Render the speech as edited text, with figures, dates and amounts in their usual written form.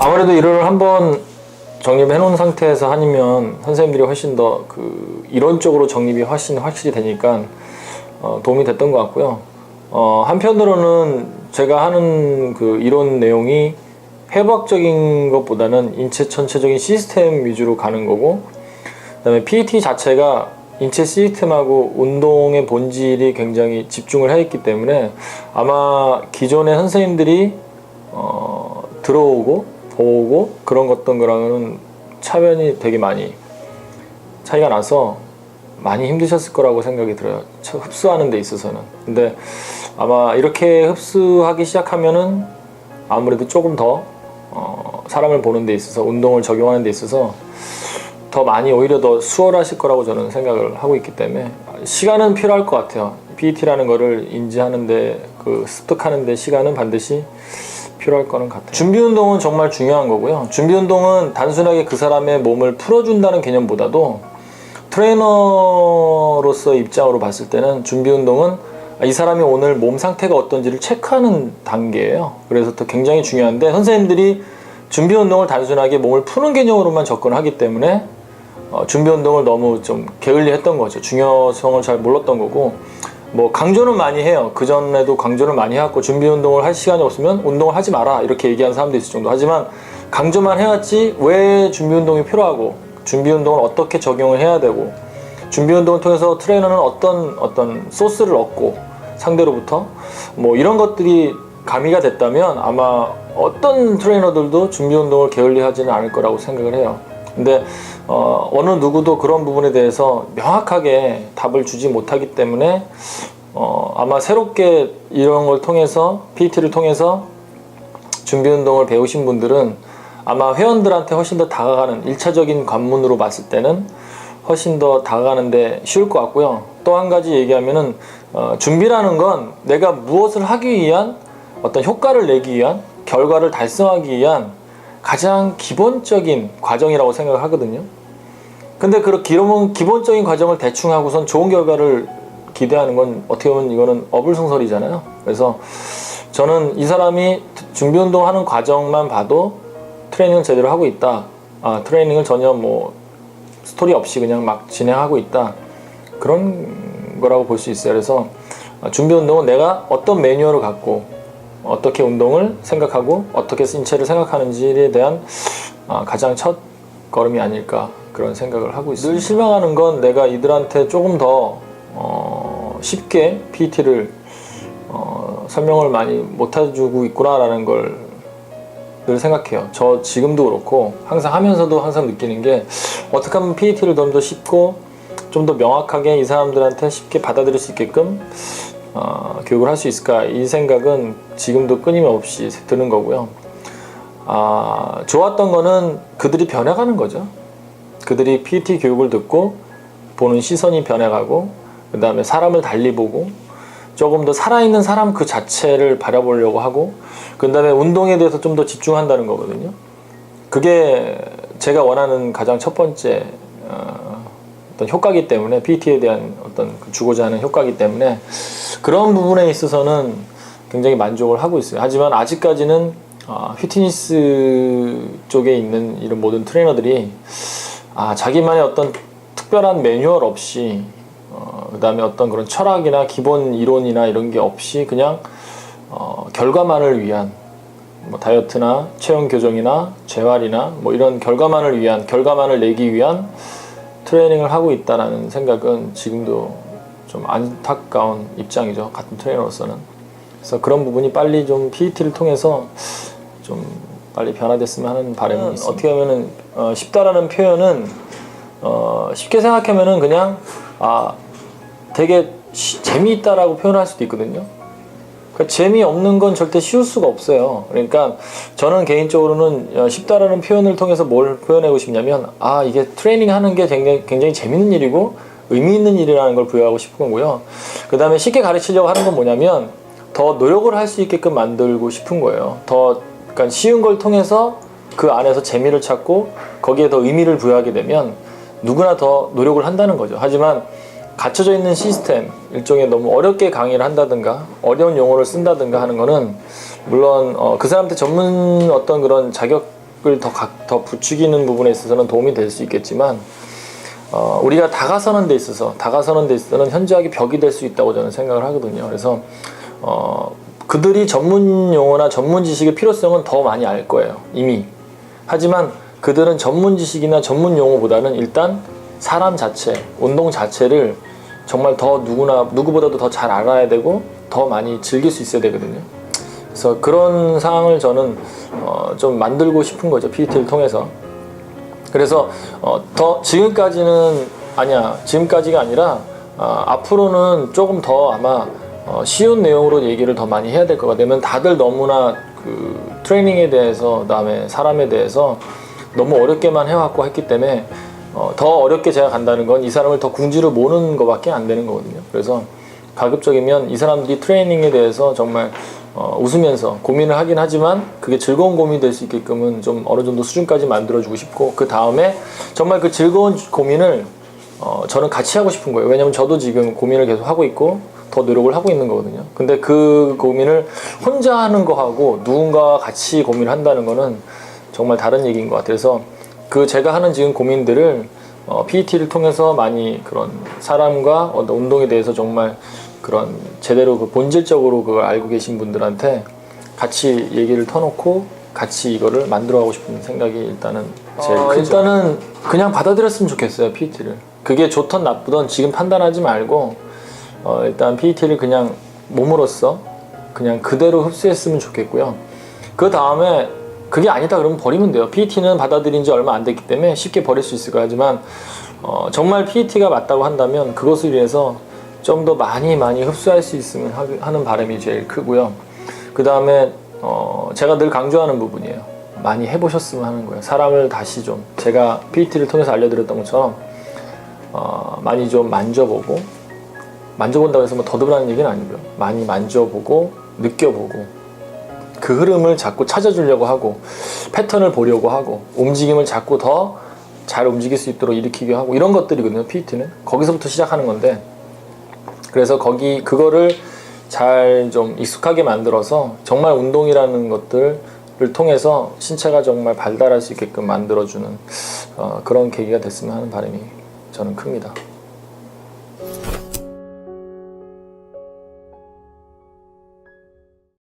아무래도 이론을 한번 정립해 놓은 상태에서 하면 선생님들이 훨씬 더 이론적으로 정립이 확실히 되니까 도움이 됐던 것 같고요. 한편으로는 제가 하는 이론 내용이 해부학적인 것보다는 인체 전체적인 시스템 위주로 가는 거고, 그다음에 PT 자체가 인체 시스템하고 운동의 본질이 굉장히 집중을 해 있기 때문에 아마 기존의 선생님들이 들어오고 보고 그런 어떤 거랑은 차변이 되게 많이 차이가 나서 많이 힘드셨을 거라고 생각이 들어요. 흡수하는 데 있어서는. 근데 아마 이렇게 흡수하기 시작하면은 아무래도 조금 더 사람을 보는 데 있어서, 운동을 적용하는 데 있어서 더 많이 오히려 더 수월하실 거라고 저는 생각을 하고 있기 때문에 시간은 필요할 것 같아요. PET라는 거를 인지하는데, 습득하는데 시간은 반드시 필요할 거는 같아요. 준비 운동은 정말 중요한 거고요. 준비 운동은 단순하게 그 사람의 몸을 풀어준다는 개념보다도 트레이너로서의 입장으로 봤을 때는 준비 운동은 이 사람이 오늘 몸 상태가 어떤지를 체크하는 단계예요. 그래서 또 굉장히 중요한데, 선생님들이 준비 운동을 단순하게 몸을 푸는 개념으로만 접근하기 때문에 준비 운동을 너무 좀 게을리했던 거죠. 중요성을 잘 몰랐던 거고, 뭐 강조는 많이 해요. 그전에도 강조를 많이 해왔고, 준비 운동을 할 시간이 없으면 운동을 하지 마라 이렇게 얘기하는 사람도 있을 정도. 하지만 강조만 해왔지 왜 준비 운동이 필요하고, 준비 운동을 어떻게 적용을 해야 되고, 준비 운동을 통해서 트레이너는 어떤 소스를 얻고 상대로부터 뭐 이런 것들이 가미가 됐다면 아마 어떤 트레이너들도 준비 운동을 게을리하지는 않을 거라고 생각을 해요. 근데 어느 누구도 그런 부분에 대해서 명확하게 답을 주지 못하기 때문에 아마 새롭게 이런 걸 통해서, PET를 통해서 준비 운동을 배우신 분들은 아마 회원들한테 훨씬 더 다가가는, 1차적인 관문으로 봤을 때는 훨씬 더 다가가는데 쉬울 것 같고요. 또 한 가지 얘기하면은 준비라는 건 내가 무엇을 하기 위한, 어떤 효과를 내기 위한, 결과를 달성하기 위한 가장 기본적인 과정이라고 생각을 하거든요. 근데 그런 기본적인 과정을 대충 하고선 좋은 결과를 기대하는 건 어떻게 보면 이거는 어불성설이잖아요. 그래서 저는 이 사람이 준비 운동하는 과정만 봐도 트레이닝을 제대로 하고 있다, 트레이닝을 전혀 뭐 스토리 없이 그냥 막 진행하고 있다, 그런 거라고 볼 수 있어요. 그래서 준비 운동은 내가 어떤 매뉴얼을 갖고 어떻게 운동을 생각하고 어떻게 인체를 생각하는지에 대한 가장 첫 걸음이 아닐까, 그런 생각을 하고 있습니다. 늘 실망하는 건 내가 이들한테 조금 더 쉽게 PET를 설명을 많이 못 해주고 있구나라는 걸 늘 생각해요. 저 지금도 그렇고 항상 하면서도 항상 느끼는 게, 어떻게 하면 PET를 좀 더 쉽고 좀 더 명확하게 이 사람들한테 쉽게 받아들일 수 있게끔 교육을 할 수 있을까, 이 생각은 지금도 끊임없이 드는 거고요. 좋았던 거는 그들이 변해가는 거죠. 그들이 PET 교육을 듣고 보는 시선이 변해가고, 그 다음에 사람을 달리 보고 조금 더 살아있는 사람 그 자체를 바라보려고 하고, 그 다음에 운동에 대해서 좀 더 집중한다는 거거든요. 그게 제가 원하는 가장 첫 번째 어떤 효과이기 때문에, PET에 대한 어떤 주고자 하는 효과이기 때문에 그런 부분에 있어서는 굉장히 만족을 하고 있어요. 하지만 아직까지는 휘트니스 쪽에 있는 이런 모든 트레이너들이 자기만의 어떤 특별한 매뉴얼 없이, 그 다음에 어떤 그런 철학이나 기본 이론이나 이런 게 없이 그냥 결과만을 위한, 뭐 다이어트나 체형 교정이나 재활이나 뭐 이런 결과만을 내기 위한 트레이닝을 하고 있다는 생각은 지금도 좀 안타까운 입장이죠, 같은 트레이너로서는. 그래서 그런 부분이 빨리 좀 PET를 통해서 좀 빨리 변화됐으면 하는 바람이 있습니다. 어떻게 하면은 쉽다라는 표현은 쉽게 생각하면은 그냥 되게 재미있다라고 표현할 수도 있거든요. 그러니까 재미없는 건 절대 쉬울 수가 없어요. 그러니까 저는 개인적으로는 쉽다라는 표현을 통해서 뭘 표현하고 싶냐면, 이게 트레이닝 하는 게 굉장히 재밌는 일이고 의미 있는 일이라는 걸 부여하고 싶은 거고요. 그 다음에 쉽게 가르치려고 하는 건 뭐냐면, 더 노력을 할 수 있게끔 만들고 싶은 거예요. 그러니까 쉬운 걸 통해서 그 안에서 재미를 찾고 거기에 더 의미를 부여하게 되면 누구나 더 노력을 한다는 거죠. 하지만 갖춰져 있는 시스템, 일종의 너무 어렵게 강의를 한다든가 어려운 용어를 쓴다든가 하는 거는, 물론 그 사람한테 전문 어떤 그런 자격 더 부추기는 부분에 있어서는 도움이 될 수 있겠지만 우리가 다가서는 데 있어서는 현저하게 벽이 될 수 있다고 저는 생각을 하거든요. 그래서 그들이 전문 용어나 전문 지식의 필요성은 더 많이 알 거예요, 이미. 하지만 그들은 전문 지식이나 전문 용어보다는 일단 사람 자체, 운동 자체를 정말 더 누구보다도 더 잘 알아야 되고 더 많이 즐길 수 있어야 되거든요. 그래서 그런 상황을 저는 좀 만들고 싶은 거죠, PT를 통해서. 그래서 지금까지가 아니라 앞으로는 조금 더 아마 쉬운 내용으로 얘기를 더 많이 해야 될 것 같아요. 왜냐면 다들 너무나 그 트레이닝에 대해서, 그다음에 사람에 대해서 너무 어렵게만 해왔고 했기 때문에 더 어렵게 제가 간다는 건 이 사람을 더 궁지를 모는 것밖에 안 되는 거거든요. 그래서 가급적이면 이 사람들이 트레이닝에 대해서 정말 웃으면서 고민을 하긴 하지만 그게 즐거운 고민이 될 수 있게끔은 좀 어느 정도 수준까지 만들어주고 싶고, 그 다음에 정말 그 즐거운 고민을 저는 같이 하고 싶은 거예요. 왜냐면 저도 지금 고민을 계속 하고 있고 더 노력을 하고 있는 거거든요. 근데 그 고민을 혼자 하는 거하고 누군가와 같이 고민을 한다는 거는 정말 다른 얘기인 것 같아요. 그래서 제가 하는 지금 고민들을 PT를 통해서 많이 그런 사람과 운동에 대해서 정말 그런 제대로 본질적으로 그걸 알고 계신 분들한테 같이 얘기를 터놓고 같이 이거를 만들어가고 싶은 생각이 일단은 제일 크죠. 일단은 그냥 받아들였으면 좋겠어요, PT를. 그게 좋던 나쁘던 지금 판단하지 말고 일단 PT를 그냥 몸으로써 그냥 그대로 흡수했으면 좋겠고요. 그 다음에 그게 아니다 그러면 버리면 돼요. PT는 받아들인 지 얼마 안 됐기 때문에 쉽게 버릴 수 있을 거예요. 하지만 정말 PT가 맞다고 한다면 그것을 위해서 좀 더 많이 흡수할 수 있으면 하는 바람이 제일 크고요. 그 다음에 제가 늘 강조하는 부분이에요. 많이 해보셨으면 하는 거예요. 사람을 다시 좀 제가 PT를 통해서 알려드렸던 것처럼 많이 좀 만져본다고 해서 뭐 더듬으라는 얘기는 아니고요. 많이 만져보고 느껴보고 그 흐름을 자꾸 찾아주려고 하고 패턴을 보려고 하고 움직임을 자꾸 더 잘 움직일 수 있도록 일으키게 하고 이런 것들이거든요. PT는 거기서부터 시작하는 건데, 그래서 그거를 잘 좀 익숙하게 만들어서 정말 운동이라는 것들을 통해서 신체가 정말 발달할 수 있게끔 만들어주는 그런 계기가 됐으면 하는 바람이 저는 큽니다.